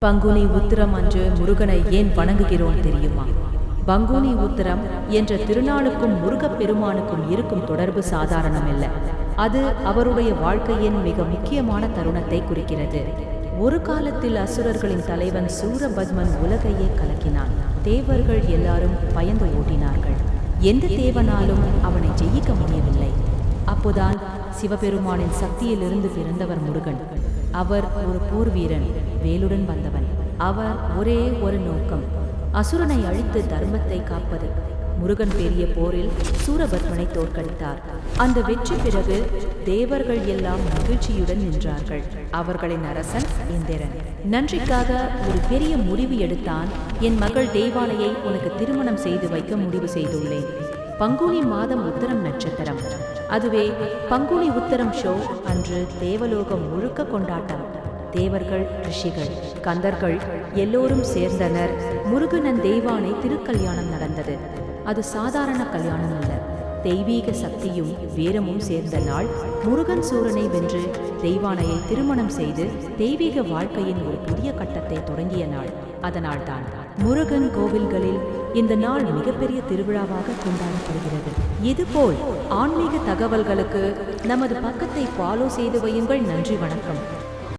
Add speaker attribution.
Speaker 1: பங்குனி உத்திரம் அன்று முருகனை ஏன் வணங்குகிறோம் தெரியுமா? பங்குனி உத்திரம் என்ற திருநாளுக்கும் முருகப் பெருமானுக்கும் இருக்கும் தொடர்பு சாதாரணமல்ல. அது அவருடைய வாழ்க்கையின் மிக முக்கியமான தருணத்தை குறிக்கிறது. ஒரு காலத்தில் அசுரர்களின் தலைவன் சூரபத்மன் உலகையே கலக்கினான். தேவர்கள் எல்லாரும் பயந்து ஓட்டினார்கள். எந்த தேவனாலும் அவனை ஜெயிக்க முடியவில்லை. அப்போதான் சிவபெருமானின் சக்தியிலிருந்து பிறந்தவர் முருகன். அவர் ஒரு போர் வீரன், வேலுடன் வந்தவன். அவர் ஒரே ஒரு நோக்கம், அசுரனை அழித்து தர்மத்தை காப்பது. முருகன் பெரிய போரில் சூரபத்மனை தோற்கடித்தார். அந்த வெற்றி பிறகு தேவர்கள் எல்லாம் மகிழ்ச்சியுடன் நின்றார்கள். அவர்களின் அரசன் இந்திரன் நன்றிக்காக ஒரு பெரிய முடிவு எடுத்தான். என் மகள் தெய்வானையை உனக்கு திருமணம் செய்து வைக்க முடிவு செய்துள்ளேன். பங்குனி மாதம் உத்தரம் நட்சத்திரம், அதுவே பங்குனி உத்தரம் ஷோ அன்று தேவலோகம் முழுக்க கொண்டாட்டம். தேவர்கள், ரிஷிகள், கந்தர்கள் எல்லோரும் சேர்ந்தனர். முருகனன் தெய்வானை திருக்கல்யாணம் நடந்தது. அது சாதாரண கல்யாணம் அல்ல, தெய்வீக சக்தியும் வீரமும் சேர்ந்த நாள். முருகன் சூரனை வென்று தெய்வானையை திருமணம் செய்து தெய்வீக வாழ்க்கையின் ஒரு புதிய கட்டத்தை தொடங்கிய நாள். அதனால்தான் முருகன் கோவில்களில் இந்த நாள் மிகப்பெரிய திருவிழாவாக கொண்டாடப்படுகிறது. இதுபோல் ஆன்மீக தகவல்களுக்கு நமது பக்கத்தை ஃபாலோ செய்து வையுங்கள். நன்றி, வணக்கம்.